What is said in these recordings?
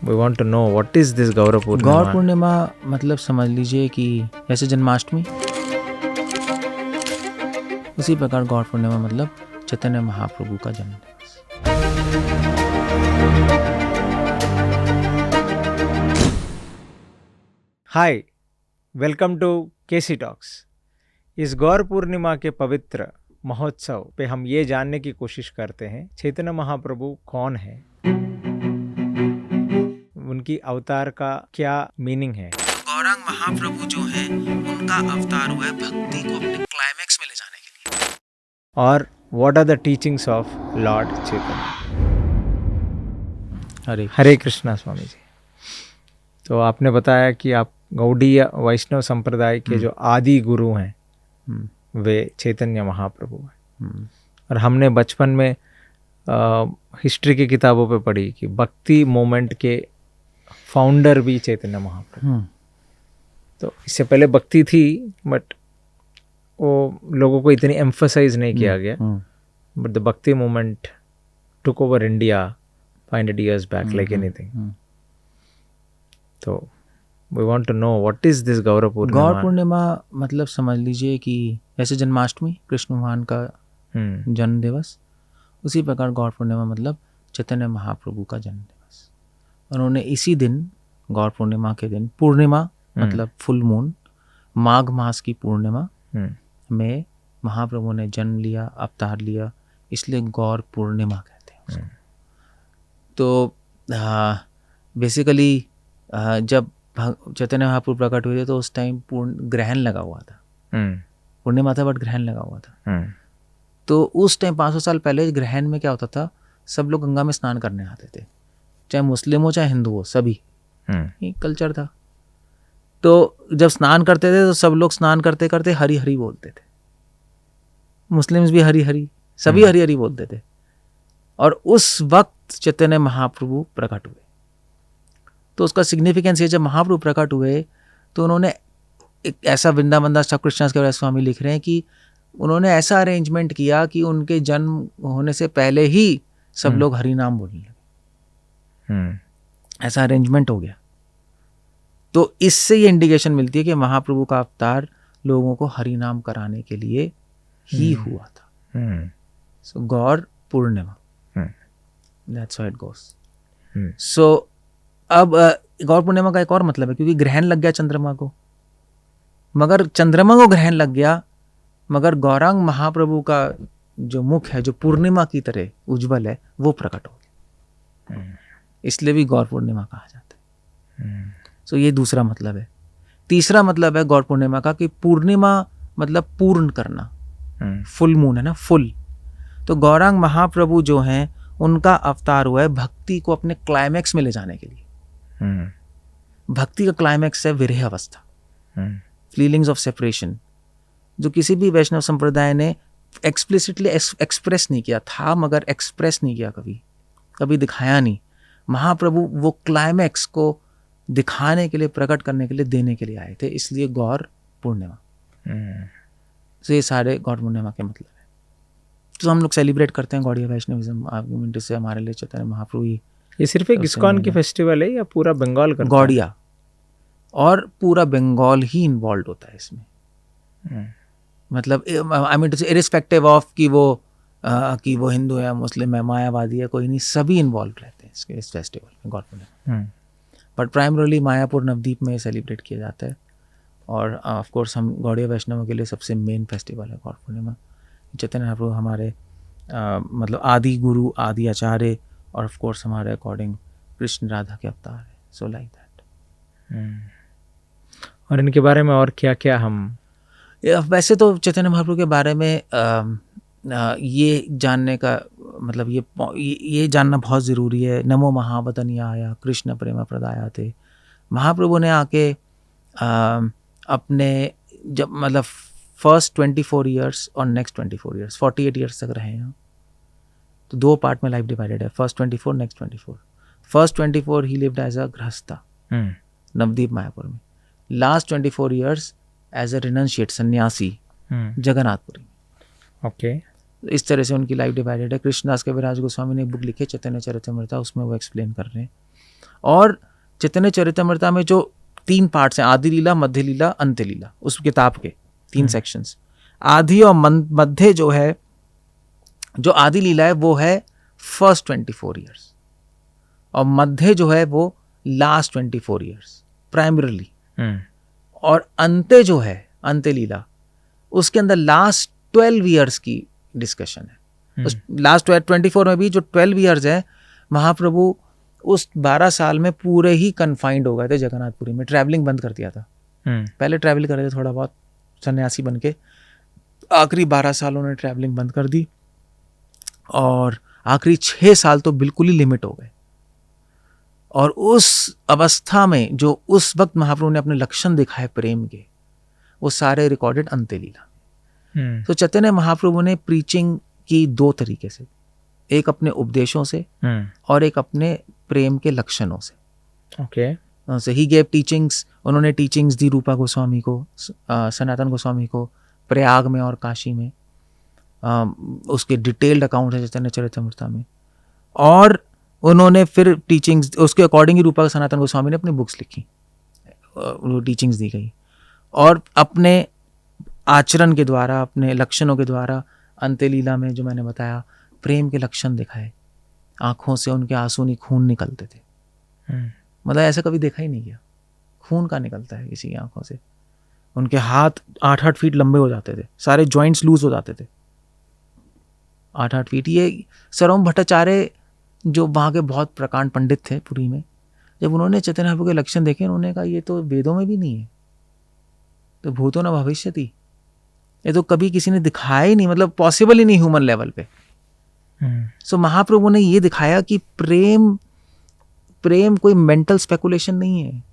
We want to know what is this Gaura Purnima? गौर पूर्णिमा मतलब समझ लीजिए कि जैसे जन्माष्टमी, उसी प्रकार गौर पूर्णिमा मतलब चैतन्य महाप्रभु का जन्म दिवस। हाय, वेलकम टू केसी टॉक्स। इस गौर पूर्णिमा के पवित्र महोत्सव पे हम ये जानने की कोशिश करते हैं चैतन्य महाप्रभु कौन है, उनकी अवतार का क्या मीनिंग है। गौरांग महाप्रभु जो हैं उनका अवतार हुआ है भक्ति को अपने क्लाइमैक्स में ले जाने के लिए। और what are the teachings of lord Chaitanya. Hare Krishna Swami ji. तो आपने बताया कि आप गौड़ीय वैष्णव संप्रदाय के जो आदि गुरु हैं वे चैतन्य महाप्रभु हैं। और हमने बचपन में हिस्ट्री की किताबों पे पढ़ी कि भक्ति मूवमेंट के फाउंडर भी चैतन्य महाप्रभु। तो इससे पहले भक्ति थी बट वो लोगों को इतनी एम्फसाइज नहीं किया गया। बट द भक्ति movement took over India 500 years back like anything. तो we want to know what is this Gaura Purnima? गौर पूर्णिमा मतलब समझ लीजिए कि जैसे जन्माष्टमी कृष्ण भगवान का जन्म दिवस, उसी प्रकार गौर पूर्णिमा मतलब चैतन्य महाप्रभु का जन्म दिवस। उन्होंने इसी दिन गौर पूर्णिमा के दिन, पूर्णिमा मतलब फुल मून, माघ मास की पूर्णिमा में महाप्रभु ने जन्म लिया, अवतार लिया, इसलिए गौर पूर्णिमा कहते हैं उसको। तो बेसिकली जब चैतन्य महाप्रभु प्रकट हुए थे तो उस टाइम पूर्ण ग्रहण लगा हुआ था। पूर्णिमा था बट ग्रहण लगा हुआ था। तो उस टाइम 500 साल पहले ग्रहण में क्या होता था, सब लोग गंगा में स्नान करने आते थे, चाहे मुस्लिम हो चाहे हिंदू हो, सभी ये कल्चर था। तो जब स्नान करते थे तो सब लोग स्नान करते करते हरी हरी बोलते थे। मुस्लिम्स भी हरी हरी, सभी हरी हरी बोलते थे। और उस वक्त चैतन्य महाप्रभु प्रकट हुए। तो उसका सिग्निफिकेंस ये, जब महाप्रभु प्रकट हुए तो उन्होंने एक ऐसा, वृंदावन दास कृष्णदास के स्वामी लिख रहे हैं कि उन्होंने ऐसा अरेंजमेंट किया कि उनके जन्म होने से पहले ही सब लोग हरि नाम बोलने लगे। ऐसा अरेंजमेंट हो गया। तो इससे ये इंडिकेशन मिलती है कि महाप्रभु का अवतार लोगों को हरि नाम कराने के लिए ही हुआ था। सो गौर पूर्णिमा, that's how it goes. So अब गौर पूर्णिमा का एक और मतलब है, क्योंकि ग्रहण लग गया चंद्रमा को, मगर चंद्रमा को ग्रहण लग गया, मगर गौरांग महाप्रभु का जो मुख है, जो पूर्णिमा की तरह उज्जवल है, वो प्रकट हो गया। इसलिए भी गौर पूर्णिमा कहा जाता है। सो ये दूसरा मतलब है। तीसरा मतलब है गौर पूर्णिमा का कि पूर्णिमा मतलब पूर्ण करना। फुल मून है ना, फुल। तो गौरांग महाप्रभु जो हैं उनका अवतार हुआ है भक्ति को अपने क्लाइमैक्स में ले जाने के लिए। भक्ति का क्लाइमैक्स है विरह अवस्था, फीलिंग्स ऑफ सेपरेशन, जो किसी भी वैष्णव संप्रदाय ने एक्सप्लिसिटली एक्सप्रेस नहीं किया था, मगर एक्सप्रेस नहीं किया, कभी दिखाया नहीं। महाप्रभु वो क्लाइमैक्स को दिखाने के लिए, प्रकट करने के लिए, देने के लिए आए थे, इसलिए गौर पूर्णिमा। तो ये सारे गौर पूर्णिमा के मतलब है। तो हम लोग सेलिब्रेट करते हैं गौड़ीय वैष्णविज्म आर्गुमेंट से। हमारे लिए चैतन्य महाप्रभु ही। ये सिर्फ एक इस्कॉन की फेस्टिवल है या पूरा बंगाल करता है? गौड़िया और पूरा बंगाल ही इन्वॉल्व होता है इसमें। मतलब आई मीन टू से इरिस्पेक्टिव ऑफ कि वो हिंदू है, मुस्लिम है, मायावादी है, कोई नहीं, सभी इन्वॉल्व रहते हैं इस फेस्टिवल में, गौर पूर्णिमा। बट प्राइमरली मायापुर नवद्वीप में सेलिब्रेट किया जाता है। और ऑफ कोर्स हम गौड़ीय वैष्णवों के लिए सबसे मेन फेस्टिवल है गौर पूर्णिमा। चैतन्य महाप्रभु हमारे मतलब आदि गुरु, आदि आचार्य, और ऑफ कोर्स हमारे अकॉर्डिंग कृष्ण राधा के अवतार है। So like that. और इनके बारे में और क्या क्या हम, वैसे तो चैतन्य महाप्रभु के बारे में ये जानने का मतलब ये जानना बहुत ज़रूरी है। नमो महावतनियाय कृष्ण प्रेम प्रदाया थे। महाप्रभु ने आके अपने जब मतलब फर्स्ट 24 ईयर्स और नेक्स्ट 24 ईयर्स, 48 ईयर्स तक रहे हैं। तो दो पार्ट में लाइफ डिवाइडेड है, first 24, next 24। First 24 he lived as a गृहस्था Nabadwip Mayapur में। लास्ट 24 ईयर्स एज अ रिनंशिएट, सन्यासी जगन्नाथपुरी। ओके। इस तरह से उनकी लाइफ डिवाइडेड है। कृष्णदास कविराज गोस्वामी ने एक बुक लिखी है चैतन्य चरितमृता, उसमें वो एक्सप्लेन कर रहे हैं। और चैतन्य चरितमृता में जो 3 पार्ट्स हैं, आदि लीला, मध्य लीला, अंत्य लीला, उस किताब के 3 सेक्शंस। आदि और मध्य जो है, जो आदि लीला है वो है फर्स्ट 24 ईयर्स, और मध्य जो है वो लास्ट 24 ईयर्स प्राइमरीली, और अंत्य जो है, अंत्य लीला, उसके अंदर लास्ट 12 ईयर्स की डिस्कशन है। उस लास्ट 24 में भी जो 12 ईयर्स है, महाप्रभु उस 12 साल में पूरे ही कन्फाइंड हो गए थे जगन्नाथपुरी में, ट्रैवलिंग बंद कर दिया था। पहले ट्रैवल कर रहे थे थोड़ा बहुत सन्यासी बन के, आखिरी 12 साल उन्होंने ट्रैवलिंग बंद कर दी, और आखिरी 6 साल तो बिल्कुल ही लिमिट हो गए। और उस अवस्था में जो उस वक्त महाप्रभु ने अपने लक्षण दिखाए प्रेम के, वो सारे रिकॉर्डेड अंत्य लीला में। तो चैतन्य महाप्रभु ने प्रीचिंग की 2 तरीके से, एक अपने उपदेशों से और एक अपने प्रेम के लक्षणों से। ओके, ही गेव टीचिंग्स, उन्होंने टीचिंग्स दी रूपा गोस्वामी को, सनातन गोस्वामी को, प्रयाग में और काशी में। उसके डिटेल्ड अकाउंट है चैतन्य चरितमृता में। और उन्होंने फिर टीचिंग्स उसके अकॉर्डिंग ही रूपा सनातन गोस्वामी ने अपनी बुक्स लिखी, वो टीचिंग्स दी गई, और अपने आचरण के द्वारा, अपने लक्षणों के द्वारा अंत्य लीला में जो मैंने बताया प्रेम के लक्षण दिखाए। आंखों से उनके आंसू नहीं, खून निकलते थे। मतलब ऐसा कभी देखा ही नहीं गया, खून का निकलता है किसी की आंखों से। उनके हाथ 8-8 फीट लंबे हो जाते थे, सारे जॉइंट्स लूज हो जाते थे 8-8 फीट। ये सर्वम भट्टाचार्य जो वहाँ के बहुत प्रकांड पंडित थे पुरी में, जब उन्होंने चैतन्य महाप्रभु के लक्षण देखे, उन्होंने कहा ये तो वेदों में भी नहीं है, तो भूतो न भविष्यति, ये तो कभी किसी ने दिखाया ही नहीं, मतलब पॉसिबल ही नहीं ह्यूमन लेवल पे। सो महाप्रभु ने ये दिखाया कि प्रेम कोई मेंटल स्पेकुलेशन नहीं है,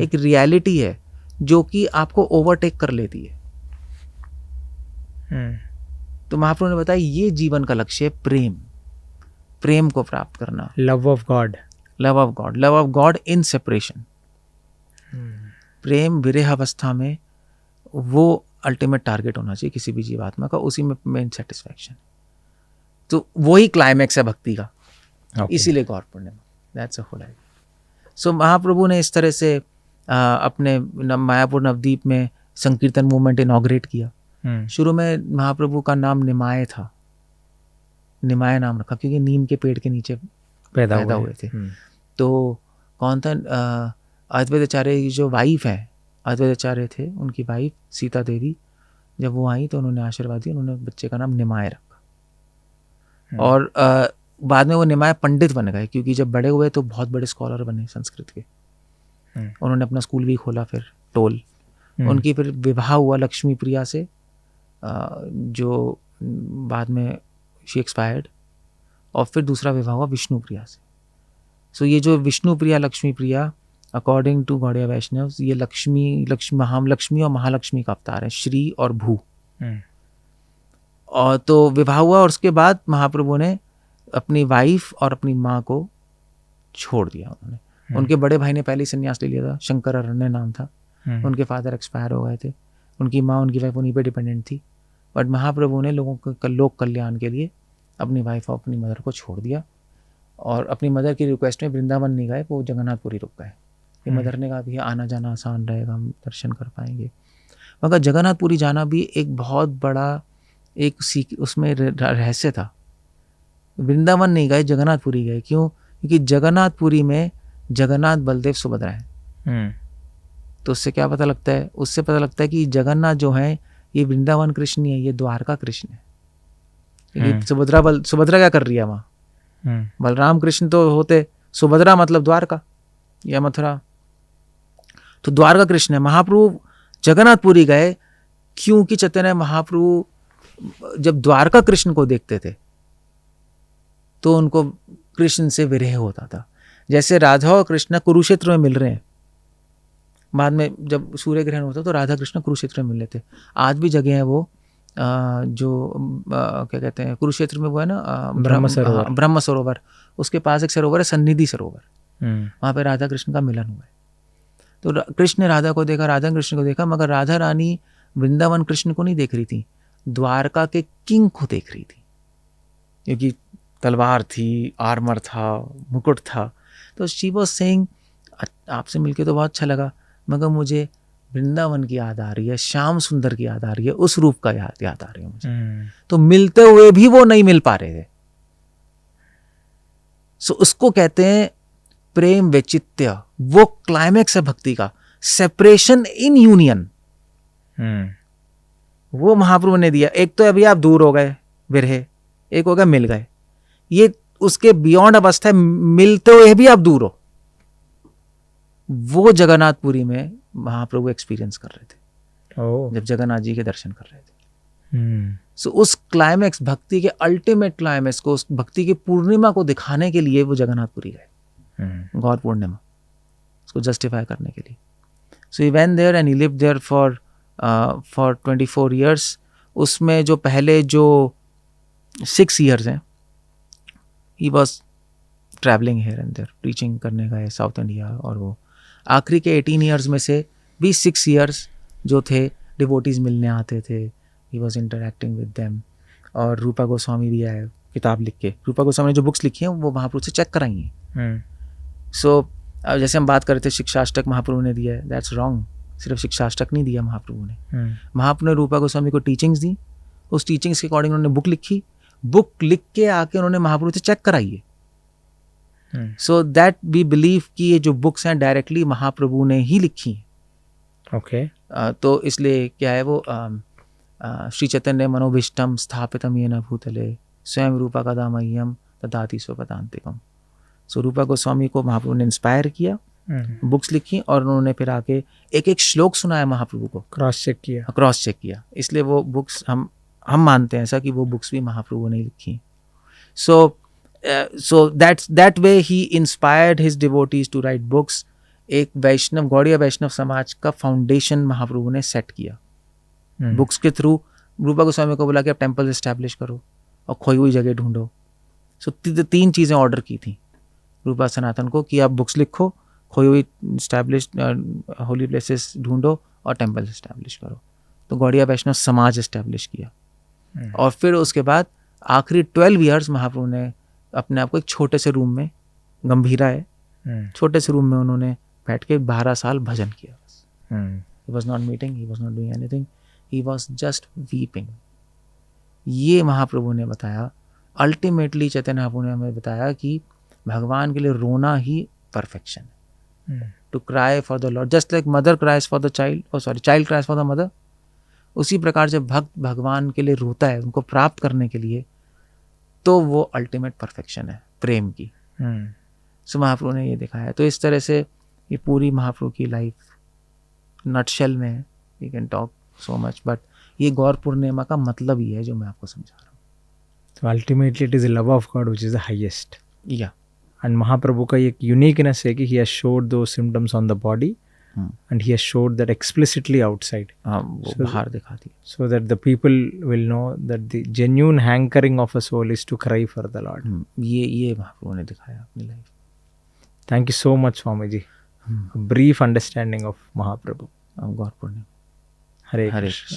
एक रियलिटी है जो कि आपको ओवरटेक कर लेती है। तो महाप्रभु ने बताया ये जीवन का लक्ष्य है, प्रेम को प्राप्त करना, love of God, love of God in separation. प्रेम विरह अवस्था में वो अल्टीमेट टारगेट होना चाहिए किसी भी जीवात्मा का, उसी में मेन सेटिस्फैक्शन। तो वही क्लाइमैक्स है भक्ति का। इसीलिए गौर पूर्णिमा, दैट्स अ होल आइडिया। सो महाप्रभु ने इस तरह से अपने मायापुर नवदीप में संकीर्तन मूवमेंट इनॉग्रेट किया। शुरू में महाप्रभु का नाम निमाय था, निमाय नाम रखा क्योंकि नीम के पेड़ के नीचे पैदा हुए थे। तो कौन था, अद्वैताचार्य की जो वाइफ है, अद्वैताचार्य थे, उनकी वाइफ सीता देवी, जब वो आई तो उन्होंने आशीर्वाद दिया, उन्होंने बच्चे का नाम निमाय रखा। और बाद में वो निमाय पंडित बन गए, क्योंकि जब बड़े हुए तो बहुत बड़े स्कॉलर बने संस्कृत के। उन्होंने अपना स्कूल भी खोला फिर टोल। उनकी फिर विवाह हुआ लक्ष्मी प्रिया से, जो बाद में शी एक्सपायर्ड, और फिर दूसरा विवाह हुआ विष्णु प्रिया से। सो ये जो विष्णु प्रिया लक्ष्मी प्रिया, अकॉर्डिंग टू गौड़िया वैष्णव, ये लक्ष्मी और महालक्ष्मी का अवतार है, श्री और भू। और तो विवाह हुआ, और उसके बाद महाप्रभु ने अपनी वाइफ और अपनी माँ को छोड़ दिया। उनके बड़े भाई ने पहले ही संन्यास ले लिया था, शंकर अरण्य नाम था। उनके फादर एक्सपायर हो गए थे, उनकी माँ, उनकी वाइफ उन्हीं पे डिपेंडेंट थी। बट महाप्रभु ने लोगों के लोक कल्याण के लिए अपनी वाइफ और अपनी मदर को छोड़ दिया, और अपनी मदर की रिक्वेस्ट में वृंदावन नहीं गए, वो जगन्नाथपुरी रुक गए। कि मदर ने कहा भी आना जाना आसान रहेगा, हम दर्शन कर पाएंगे। मगर जगन्नाथपुरी जाना भी एक बहुत बड़ा एक उसमें रहस्य था। वृंदावन नहीं गए, जगन्नाथपुरी गए। क्यों? क्योंकि जगन्नाथपुरी में जगन्नाथ, बलदेव, सुभद्रा है। तो उससे क्या पता लगता है? उससे पता लगता है कि जगन्नाथ जो है ये वृंदावन कृष्ण नहीं है, ये द्वारका कृष्ण है। सुभद्रा क्या कर रही है वहाँ? बलराम कृष्ण तो होते, सुभद्रा मतलब द्वारका या मथुरा, तो द्वारका कृष्ण है। महाप्रभु जगन्नाथपुरी गए क्योंकि चैतन्य महाप्रभु जब द्वारका कृष्ण को देखते थे तो उनको कृष्ण से विरह होता था। जैसे राधा और कृष्ण कुरुक्षेत्र में मिल रहे हैं, बाद में जब सूर्य ग्रहण होता तो राधा कृष्ण कुरुक्षेत्र में मिल रहे थे। आज भी जगह है वो जो क्या कहते हैं कुरुक्षेत्र में, वो है ना ब्रह्म सरोवर, उसके पास एक सरोवर है सन्निधि सरोवर, वहाँ पे राधा कृष्ण का मिलन हुआ है। तो कृष्ण ने राधा को देखा, राधा कृष्ण को देखा, मगर राधा रानी वृंदावन कृष्ण को नहीं देख रही थी, द्वारका के किंग को देख रही थी, क्योंकि तलवार थी, आर्मर था, मुकुट था। तो शी वाज सेइंग आपसे मिलके तो बहुत अच्छा लगा, मगर मुझे वृंदावन की याद आ रही है, श्याम सुंदर की याद आ रही है, उस रूप का याद आ रही है मुझे। तो मिलते हुए भी वो नहीं मिल पा रहे थे। सो उसको कहते हैं प्रेम वैचित्य, वो क्लाइमेक्स है भक्ति का, सेपरेशन इन यूनियन। वो महाप्रभु ने दिया। एक तो अभी आप दूर हो गए विरहे, एक हो गया मिल गए, ये उसके बियॉन्ड अवस्था है, मिलते हुए भी आप दूर हो। वो जगन्नाथपुरी में महाप्रभु एक्सपीरियंस कर रहे थे जब जगन्नाथ जी के दर्शन कर रहे थे। सो उस क्लाइमेक्स, भक्ति के अल्टीमेट क्लाइमेक्स को, उस भक्ति की पूर्णिमा को दिखाने के लिए वो जगन्नाथपुरी गए, गौर पूर्णिमा, उसको जस्टिफाई करने के लिए। So he went there and he lived there for 24 years। उसमें जो पहले जो 6 years हैं, he was travelling here and there, preaching करने गए साउथ इंडिया। और वो आखिरी के 18 years में से भी 6 years जो थे डिवोटीज मिलने आते थे, he was interacting with them. और रूपा गोस्वामी भी आए किताब लिख के, रूपा गोस्वामी ने जो बुक्स लिखी हैं वो महाप्रभु से चेक कराई हैं। सो जैसे हम बात कर रहे थे शिक्षाष्टक महाप्रभु ने दिया है, दैट्स रॉन्ग। सिर्फ शिक्षाष्टक नहीं दिया महाप्रभु ने, महाप्रभु ने रूपा गोस्वामी को टीचिंग्स दी, उस टीचिंग्स के अकॉर्डिंग उन्होंने बुक लिखी, बुक लिख के आके उन्होंने महाप्रभु से चेक कराई है। सो दैट वी बिलीव कि ये जो बुक्स हैं डायरेक्टली महाप्रभु ने ही लिखी हैं। ओके। तो इसलिए क्या है वो श्री चैतन्य मनोभीष्टम स्थापितम येन भूतले स्वयं रूपा कदा मह्यम ददाति स्वपदान्तिकम। सो रूपा गोस्वामी को महाप्रभु ने इंस्पायर किया, बुक्स लिखी, और उन्होंने फिर आके एक एक श्लोक सुनाया महाप्रभु को, क्रॉस चेक किया। इसलिए वो बुक्स हम मानते हैं ऐसा कि वो बुक्स भी महाप्रभु ने लिखी। सो दैट वे ही inspired his devotees to write books. एक वैष्णव, गौड़ीय वैष्णव समाज का फाउंडेशन महाप्रभु ने सेट किया बुक्स के थ्रू। रूपा गोस्वामी को बोला कि आप टेम्पल एस्टैब्लिश करो और खोई हुई जगह ढूंढो। सो 3 चीज़ें ऑर्डर की थी रूपा सनातन को कि आप बुक्स लिखो, खोई हुई एस्टैब्लिश होली प्लेसेस ढूंढो और टेम्पल एस्टैब्लिश करो। तो गौड़ीय वैष्णव समाज एस्टैब्लिश किया। और फिर उसके बाद आखिरी 12 years महाप्रभु ने अपने आप को एक छोटे से रूम में, गंभीरा है, छोटे से रूम में उन्होंने बैठ के 12 साल भजन किया। He was not meeting, he was not doing anything, he was just weeping। ये महाप्रभु ने बताया। अल्टीमेटली चैतन्य महाप्रभु ने हमें बताया कि भगवान के लिए रोना ही परफेक्शन है। To cry for the Lord, just like mother cries for the child, child cries for the mother, उसी प्रकार से भक्त भगवान के लिए रोता है उनको प्राप्त करने के लिए, तो वो अल्टीमेट परफेक्शन है प्रेम की। सो महाप्रभु ने ये दिखाया। तो इस तरह से ये पूरी महाप्रभु की लाइफ नटशेल में है। We can talk so much, but ये गौर पूर्णिमा का मतलब ही है जो मैं आपको समझा रहा हूँ। तो ultimately it is the love of God which is the highest. या एंड महाप्रभु का एक यूनिकनेस है कि ही हैज शोड दो symptoms on the body and he has showed that explicitly outside, वो बाहर दिखा दिया, so that the people will know that the genuine hankering of a soul is to cry for the Lord। ये महाप्रभु ने दिखाया अपनी life. Thank you so much Swami ji, a brief understanding of Mahaprabhu। Gaur Purnima. Hare Krishna.